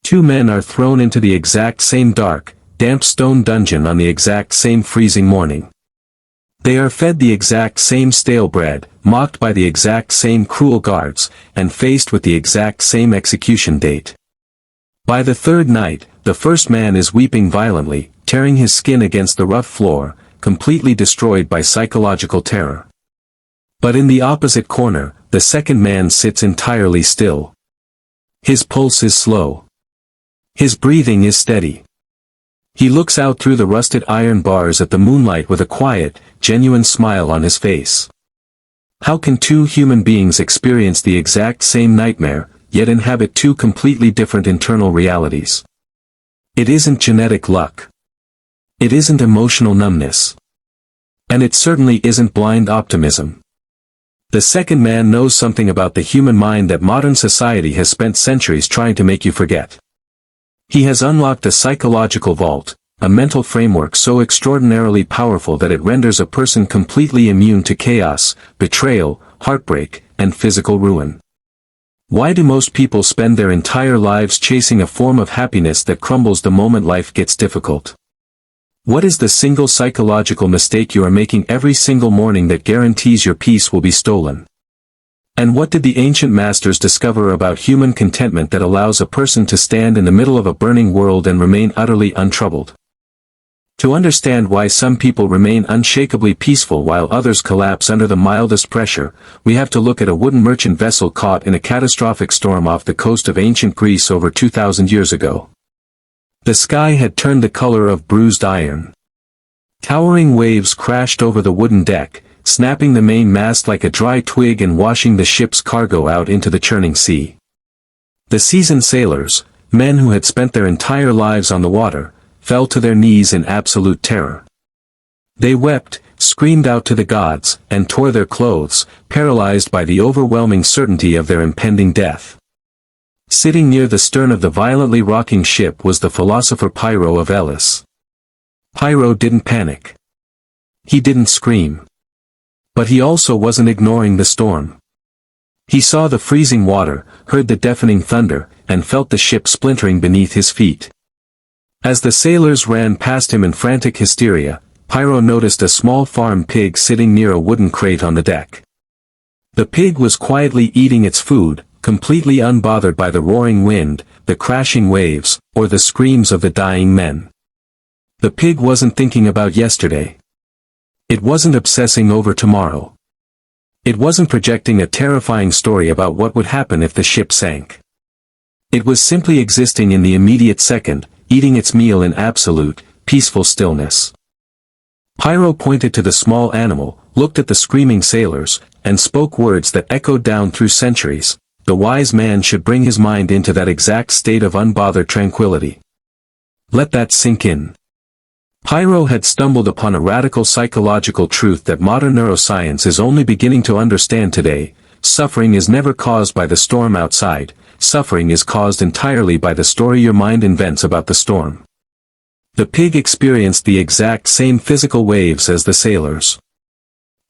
Two men are thrown into the exact same dark, damp stone dungeon on the exact same freezing morning. They are fed the exact same stale bread, mocked by the exact same cruel guards, and faced with the exact same execution date. By the third night, the first man is weeping violently, tearing his skin against the rough floor, completely destroyed by psychological terror. But in the opposite corner, the second man sits entirely still. His pulse is slow. His breathing is steady. He looks out through the rusted iron bars at the moonlight with a quiet, genuine smile on his face. How can two human beings experience the exact same nightmare, yet inhabit two completely different internal realities? It isn't genetic luck. It isn't emotional numbness. And it certainly isn't blind optimism. The second man knows something about the human mind that modern society has spent centuries trying to make you forget. He has unlocked a psychological vault, a mental framework so extraordinarily powerful that it renders a person completely immune to chaos, betrayal, heartbreak, and physical ruin. Why do most people spend their entire lives chasing a form of happiness that crumbles the moment life gets difficult? What is the single psychological mistake you are making every single morning that guarantees your peace will be stolen? And what did the ancient masters discover about human contentment that allows a person to stand in the middle of a burning world and remain utterly untroubled? To understand why some people remain unshakably peaceful while others collapse under the mildest pressure, we have to look at a wooden merchant vessel caught in a catastrophic storm off the coast of ancient Greece over 2,000 years ago. The sky had turned the color of bruised iron. Towering waves crashed over the wooden deck, snapping the main mast like a dry twig and washing the ship's cargo out into the churning sea. The seasoned sailors, men who had spent their entire lives on the water, fell to their knees in absolute terror. They wept, screamed out to the gods, and tore their clothes, paralyzed by the overwhelming certainty of their impending death. Sitting near the stern of the violently rocking ship was the philosopher Pyrrho of Elis. Pyrrho didn't panic. He didn't scream. But he also wasn't ignoring the storm. He saw the freezing water, heard the deafening thunder, and felt the ship splintering beneath his feet. As the sailors ran past him in frantic hysteria, Pyrrho noticed a small farm pig sitting near a wooden crate on the deck. The pig was quietly eating its food, completely unbothered by the roaring wind, the crashing waves, or the screams of the dying men. The pig wasn't thinking about yesterday. It wasn't obsessing over tomorrow. It wasn't projecting a terrifying story about what would happen if the ship sank. It was simply existing in the immediate second, eating its meal in absolute, peaceful stillness. Pyrrho pointed to the small animal, looked at the screaming sailors, and spoke words that echoed down through centuries. The wise man should bring his mind into that exact state of unbothered tranquility. Let that sink in. Pyrrho had stumbled upon a radical psychological truth that modern neuroscience is only beginning to understand today. Suffering is never caused by the storm outside, suffering is caused entirely by the story your mind invents about the storm. The pig experienced the exact same physical waves as the sailors.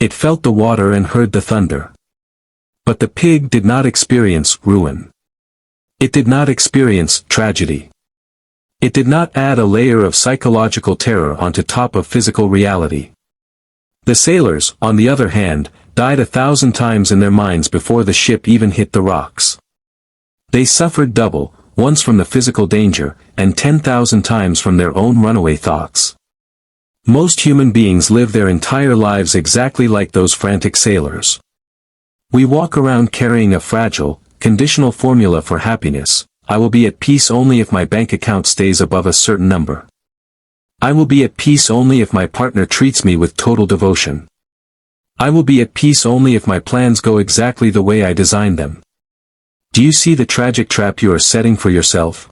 It felt the water and heard the thunder. But the pig did not experience ruin. It did not experience tragedy. It did not add a layer of psychological terror onto top of physical reality. The sailors, on the other hand, died 1,000 times in their minds before the ship even hit the rocks. They suffered double, once from the physical danger, and 10,000 times from their own runaway thoughts. Most human beings live their entire lives exactly like those frantic sailors. We walk around carrying a fragile, conditional formula for happiness. I will be at peace only if my bank account stays above a certain number. I will be at peace only if my partner treats me with total devotion. I will be at peace only if my plans go exactly the way I designed them. Do you see the tragic trap you are setting for yourself?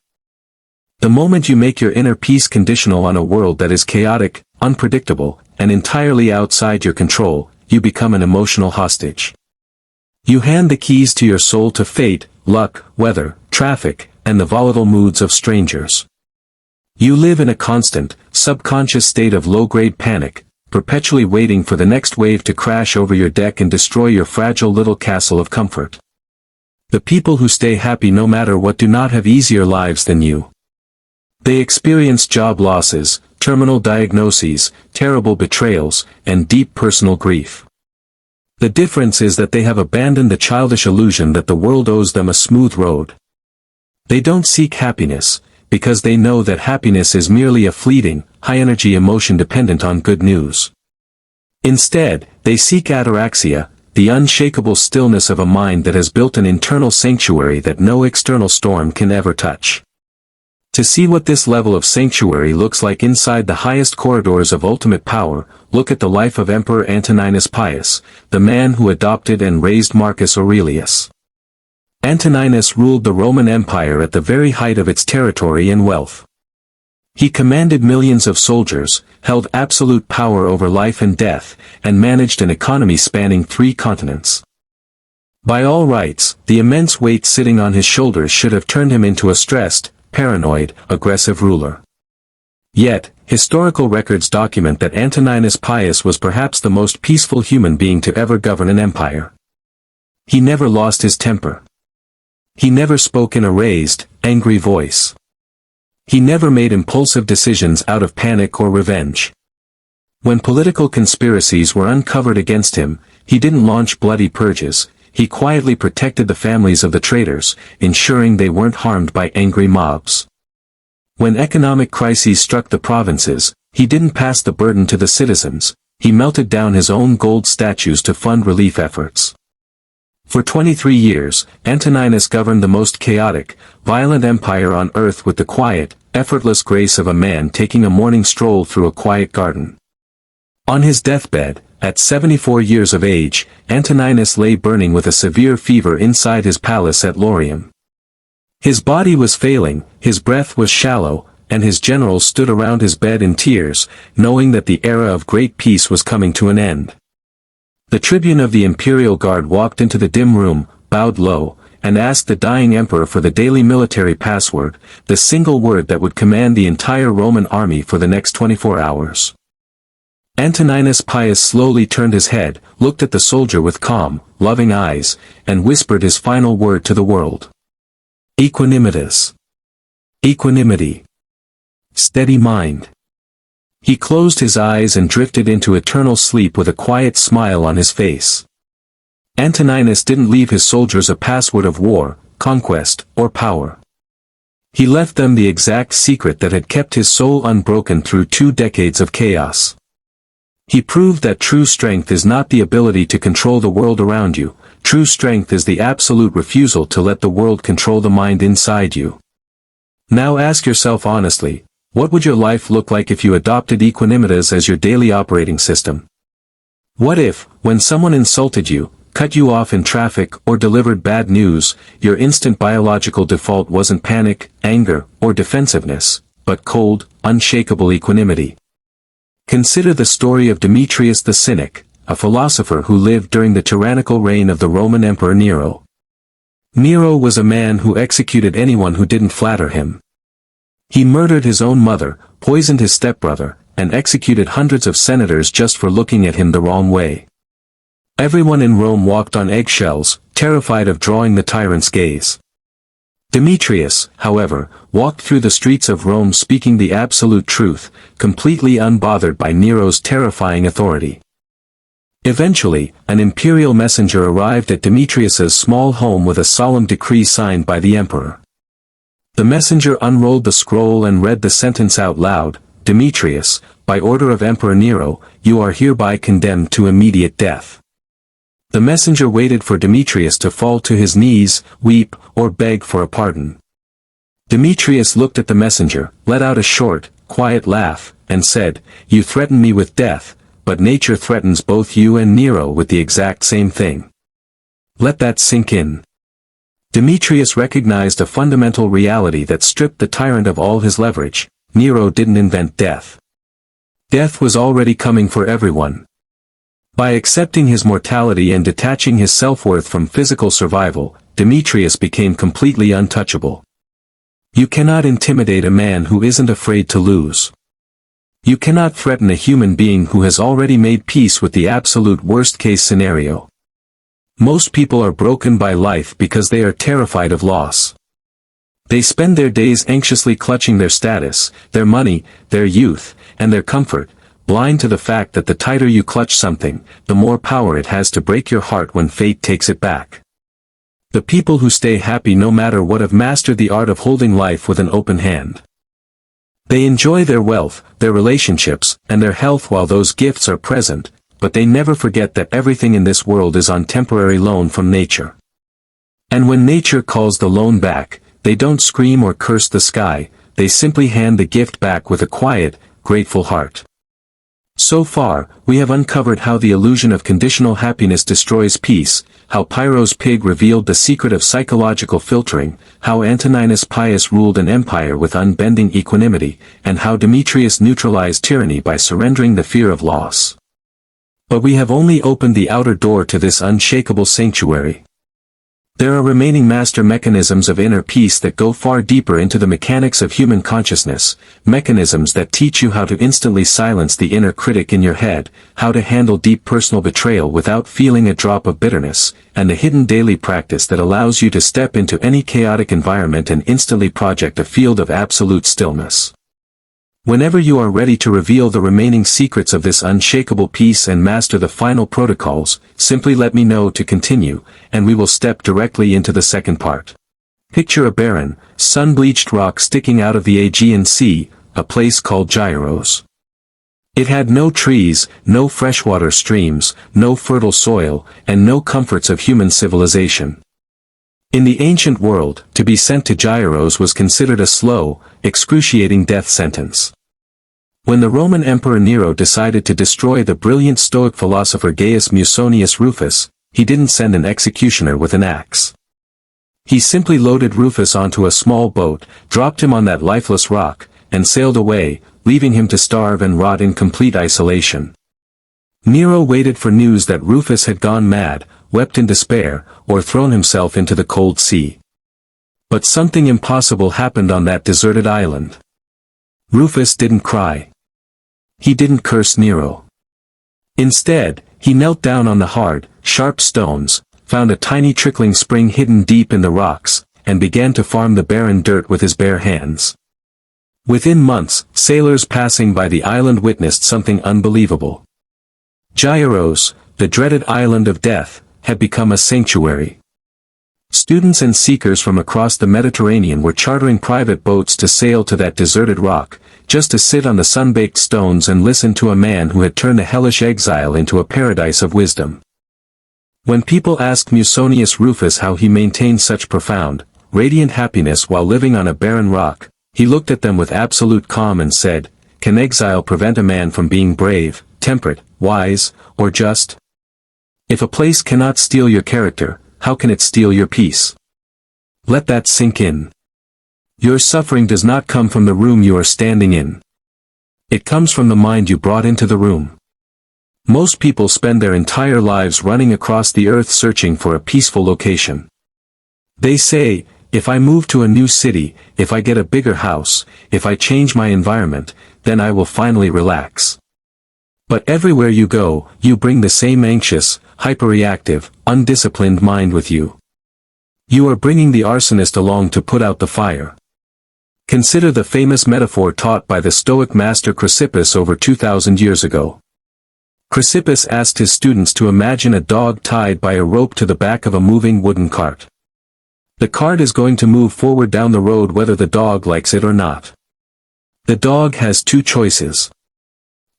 The moment you make your inner peace conditional on a world that is chaotic, unpredictable, and entirely outside your control, you become an emotional hostage. You hand the keys to your soul to fate, luck, weather, traffic, and the volatile moods of strangers. You live in a constant, subconscious state of low-grade panic, perpetually waiting for the next wave to crash over your deck and destroy your fragile little castle of comfort. The people who stay happy no matter what do not have easier lives than you. They experience job losses, terminal diagnoses, terrible betrayals, and deep personal grief. The difference is that they have abandoned the childish illusion that the world owes them a smooth road. They don't seek happiness, because they know that happiness is merely a fleeting, high-energy emotion dependent on good news. Instead, they seek ataraxia, the unshakable stillness of a mind that has built an internal sanctuary that no external storm can ever touch. To see what this level of sanctuary looks like inside the highest corridors of ultimate power, look at the life of Emperor Antoninus Pius, the man who adopted and raised Marcus Aurelius. Antoninus ruled the Roman Empire at the very height of its territory and wealth. He commanded millions of soldiers, held absolute power over life and death, and managed an economy spanning 3 continents. By all rights, the immense weight sitting on his shoulders should have turned him into a stressed, paranoid, aggressive ruler. Yet, historical records document that Antoninus Pius was perhaps the most peaceful human being to ever govern an empire. He never lost his temper. He never spoke in a raised, angry voice. He never made impulsive decisions out of panic or revenge. When political conspiracies were uncovered against him, he didn't launch bloody purges. He quietly protected the families of the traitors, ensuring they weren't harmed by angry mobs. When economic crises struck the provinces, he didn't pass the burden to the citizens, he melted down his own gold statues to fund relief efforts. For 23 years, Antoninus governed the most chaotic, violent empire on earth with the quiet, effortless grace of a man taking a morning stroll through a quiet garden. On his deathbed, at 74 years of age, Antoninus lay burning with a severe fever inside his palace at Lorium. His body was failing, his breath was shallow, and his generals stood around his bed in tears, knowing that the era of great peace was coming to an end. The tribune of the imperial guard walked into the dim room, bowed low, and asked the dying emperor for the daily military password, the single word that would command the entire Roman army for the next 24 hours. Antoninus Pius slowly turned his head, looked at the soldier with calm, loving eyes, and whispered his final word to the world. Equanimitas. Equanimity. Steady mind. He closed his eyes and drifted into eternal sleep with a quiet smile on his face. Antoninus didn't leave his soldiers a password of war, conquest, or power. He left them the exact secret that had kept his soul unbroken through 2 decades of chaos. He proved that true strength is not the ability to control the world around you, true strength is the absolute refusal to let the world control the mind inside you. Now ask yourself honestly, what would your life look like if you adopted equanimitas as your daily operating system? What if, when someone insulted you, cut you off in traffic or delivered bad news, your instant biological default wasn't panic, anger, or defensiveness, but cold, unshakable equanimity? Consider the story of Demetrius the Cynic, a philosopher who lived during the tyrannical reign of the Roman Emperor Nero. Nero was a man who executed anyone who didn't flatter him. He murdered his own mother, poisoned his stepbrother, and executed hundreds of senators just for looking at him the wrong way. Everyone in Rome walked on eggshells, terrified of drawing the tyrant's gaze. Demetrius, however, walked through the streets of Rome speaking the absolute truth, completely unbothered by Nero's terrifying authority. Eventually, an imperial messenger arrived at Demetrius's small home with a solemn decree signed by the emperor. The messenger unrolled the scroll and read the sentence out loud, "Demetrius, by order of Emperor Nero, you are hereby condemned to immediate death." The messenger waited for Demetrius to fall to his knees, weep, or beg for a pardon. Demetrius looked at the messenger, let out a short, quiet laugh, and said, "You threaten me with death, but nature threatens both you and Nero with the exact same thing. Let that sink in." Demetrius recognized a fundamental reality that stripped the tyrant of all his leverage. Nero didn't invent death. Death was already coming for everyone. By accepting his mortality and detaching his self-worth from physical survival, Demetrius became completely untouchable. You cannot intimidate a man who isn't afraid to lose. You cannot threaten a human being who has already made peace with the absolute worst-case scenario. Most people are broken by life because they are terrified of loss. They spend their days anxiously clutching their status, their money, their youth, and their comfort, blind to the fact that the tighter you clutch something, the more power it has to break your heart when fate takes it back. The people who stay happy no matter what have mastered the art of holding life with an open hand. They enjoy their wealth, their relationships, and their health while those gifts are present, but they never forget that everything in this world is on temporary loan from nature. And when nature calls the loan back, they don't scream or curse the sky, they simply hand the gift back with a quiet, grateful heart. So far, we have uncovered how the illusion of conditional happiness destroys peace, how Pyrrho's pig revealed the secret of psychological filtering, how Antoninus Pius ruled an empire with unbending equanimity, and how Demetrius neutralized tyranny by surrendering the fear of loss. But we have only opened the outer door to this unshakable sanctuary. There are remaining master mechanisms of inner peace that go far deeper into the mechanics of human consciousness, mechanisms that teach you how to instantly silence the inner critic in your head, how to handle deep personal betrayal without feeling a drop of bitterness, and the hidden daily practice that allows you to step into any chaotic environment and instantly project a field of absolute stillness. Whenever you are ready to reveal the remaining secrets of this unshakable peace and master the final protocols, simply let me know to continue, and we will step directly into the second part. Picture a barren, sun-bleached rock sticking out of the Aegean Sea, a place called Gyros. It had no trees, no freshwater streams, no fertile soil, and no comforts of human civilization. In the ancient world, to be sent to Gyros was considered a slow, excruciating death sentence. When the Roman Emperor Nero decided to destroy the brilliant Stoic philosopher Gaius Musonius Rufus, he didn't send an executioner with an axe. He simply loaded Rufus onto a small boat, dropped him on that lifeless rock, and sailed away, leaving him to starve and rot in complete isolation. Nero waited for news that Rufus had gone mad, wept in despair, or thrown himself into the cold sea. But something impossible happened on that deserted island. Rufus didn't cry. He didn't curse Nero. Instead, he knelt down on the hard, sharp stones, found a tiny trickling spring hidden deep in the rocks, and began to farm the barren dirt with his bare hands. Within months, sailors passing by the island witnessed something unbelievable. Gyros, the dreaded island of death, had become a sanctuary. Students and seekers from across the Mediterranean were chartering private boats to sail to that deserted rock, just to sit on the sun-baked stones and listen to a man who had turned a hellish exile into a paradise of wisdom. When people asked Musonius Rufus how he maintained such profound, radiant happiness while living on a barren rock, he looked at them with absolute calm and said, "Can exile prevent a man from being brave, temperate, wise, or just? If a place cannot steal your character, how can it steal your peace? Let that sink in. Your suffering does not come from the room you are standing in. It comes from the mind you brought into the room." Most people spend their entire lives running across the earth searching for a peaceful location. They say, if I move to a new city, if I get a bigger house, if I change my environment, then I will finally relax. But everywhere you go, you bring the same anxious, hyperreactive, undisciplined mind with you. You are bringing the arsonist along to put out the fire. Consider the famous metaphor taught by the Stoic master Chrysippus over 2,000 years ago. Chrysippus asked his students to imagine a dog tied by a rope to the back of a moving wooden cart. The cart is going to move forward down the road whether the dog likes it or not. The dog has two choices.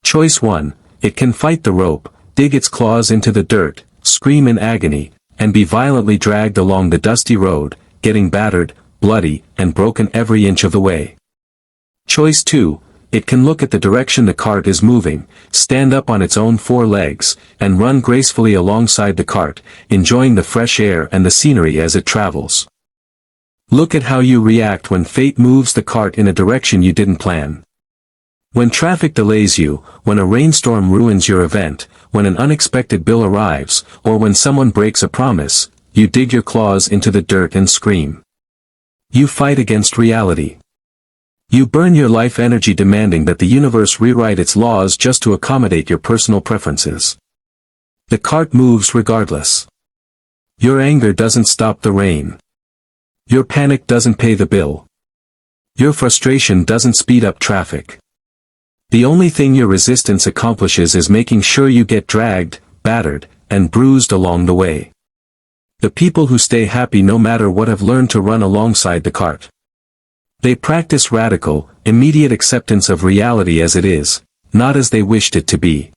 Choice 1, it can fight the rope, dig its claws into the dirt, scream in agony, and be violently dragged along the dusty road, getting battered, bloody, and broken every inch of the way. Choice 2, it can look at the direction the cart is moving, stand up on its own four legs, and run gracefully alongside the cart, enjoying the fresh air and the scenery as it travels. Look at how you react when fate moves the cart in a direction you didn't plan. When traffic delays you, when a rainstorm ruins your event, when an unexpected bill arrives, or when someone breaks a promise, you dig your claws into the dirt and scream. You fight against reality. You burn your life energy demanding that the universe rewrite its laws just to accommodate your personal preferences. The cart moves regardless. Your anger doesn't stop the rain. Your panic doesn't pay the bill. Your frustration doesn't speed up traffic. The only thing your resistance accomplishes is making sure you get dragged, battered, and bruised along the way. The people who stay happy no matter what have learned to run alongside the cart. They practice radical, immediate acceptance of reality as it is, not as they wished it to be.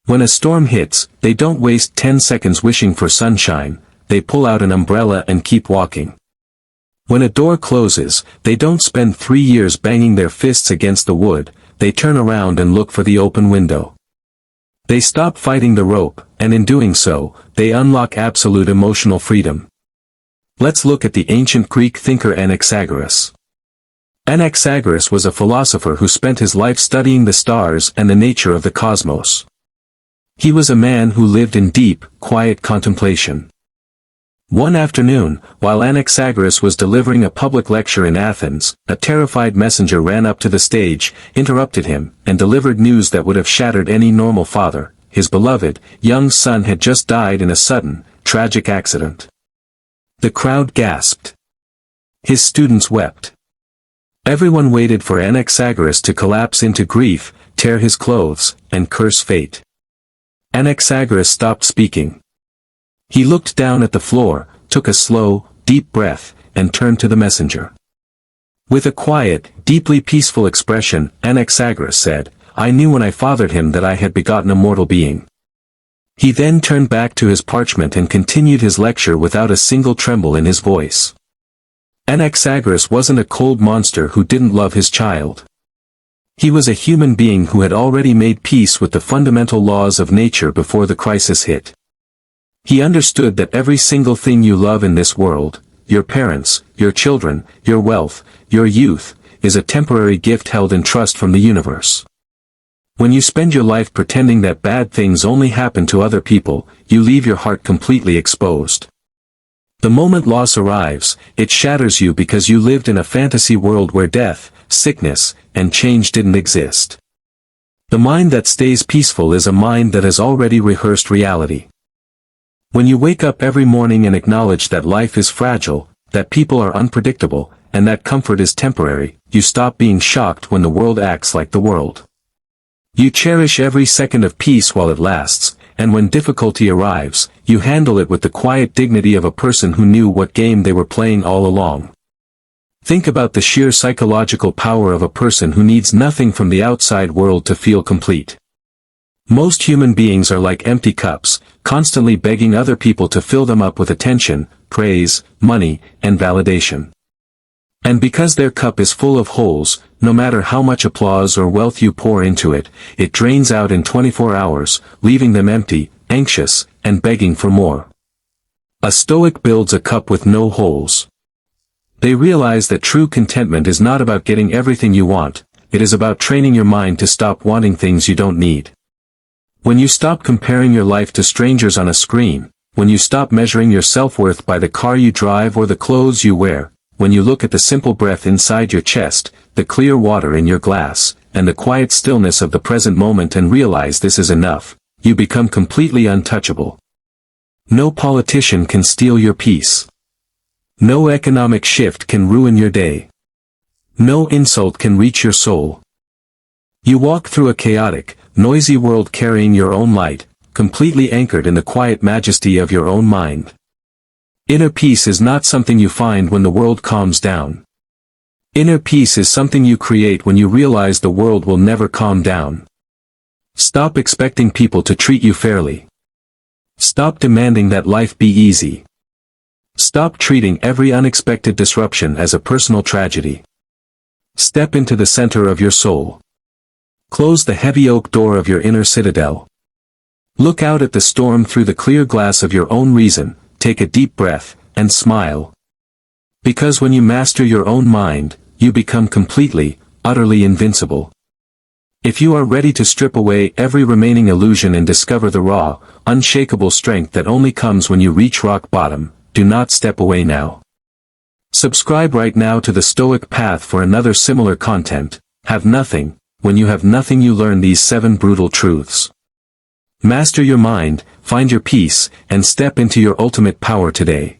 When a storm hits, they don't waste 10 seconds wishing for sunshine, they pull out an umbrella and keep walking. When a door closes, they don't spend 3 years banging their fists against the wood, they turn around and look for the open window. They stop fighting the rope, and in doing so, they unlock absolute emotional freedom. Let's look at the ancient Greek thinker Anaxagoras. Anaxagoras was a philosopher who spent his life studying the stars and the nature of the cosmos. He was a man who lived in deep, quiet contemplation. One afternoon, while Anaxagoras was delivering a public lecture in Athens, a terrified messenger ran up to the stage, interrupted him, and delivered news that would have shattered any normal father. His beloved, young son had just died in a sudden, tragic accident. The crowd gasped. His students wept. Everyone waited for Anaxagoras to collapse into grief, tear his clothes, and curse fate. Anaxagoras stopped speaking. He looked down at the floor, took a slow, deep breath, and turned to the messenger. With a quiet, deeply peaceful expression, Anaxagoras said, "I knew when I fathered him that I had begotten a mortal being." He then turned back to his parchment and continued his lecture without a single tremble in his voice. Anaxagoras wasn't a cold monster who didn't love his child. He was a human being who had already made peace with the fundamental laws of nature before the crisis hit. He understood that every single thing you love in this world, your parents, your children, your wealth, your youth, is a temporary gift held in trust from the universe. When you spend your life pretending that bad things only happen to other people, you leave your heart completely exposed. The moment loss arrives, it shatters you because you lived in a fantasy world where death, sickness, and change didn't exist. The mind that stays peaceful is a mind that has already rehearsed reality. When you wake up every morning and acknowledge that life is fragile, that people are unpredictable, and that comfort is temporary, you stop being shocked when the world acts like the world. You cherish every second of peace while it lasts, and when difficulty arrives, you handle it with the quiet dignity of a person who knew what game they were playing all along. Think about the sheer psychological power of a person who needs nothing from the outside world to feel complete. Most human beings are like empty cups, constantly begging other people to fill them up with attention, praise, money, and validation. And because their cup is full of holes, no matter how much applause or wealth you pour into it, it drains out in 24 hours, leaving them empty, anxious, and begging for more. A Stoic builds a cup with no holes. They realize that true contentment is not about getting everything you want, it is about training your mind to stop wanting things you don't need. When you stop comparing your life to strangers on a screen, when you stop measuring your self-worth by the car you drive or the clothes you wear, when you look at the simple breath inside your chest, the clear water in your glass, and the quiet stillness of the present moment and realize this is enough, you become completely untouchable. No politician can steal your peace. No economic shift can ruin your day. No insult can reach your soul. You walk through a chaotic, noisy world carrying your own light, completely anchored in the quiet majesty of your own mind. Inner peace is not something you find when the world calms down. Inner peace is something you create when you realize the world will never calm down. Stop expecting people to treat you fairly. Stop demanding that life be easy. Stop treating every unexpected disruption as a personal tragedy. Step into the center of your soul. Close the heavy oak door of your inner citadel. Look out at the storm through the clear glass of your own reason, take a deep breath, and smile. Because when you master your own mind, you become completely, utterly invincible. If you are ready to strip away every remaining illusion and discover the raw, unshakable strength that only comes when you reach rock bottom, do not step away now. Subscribe right now to the Stoic Path for another similar content. Have nothing. When you have nothing, you learn these 7 brutal truths. Master your mind, find your peace, and step into your ultimate power today.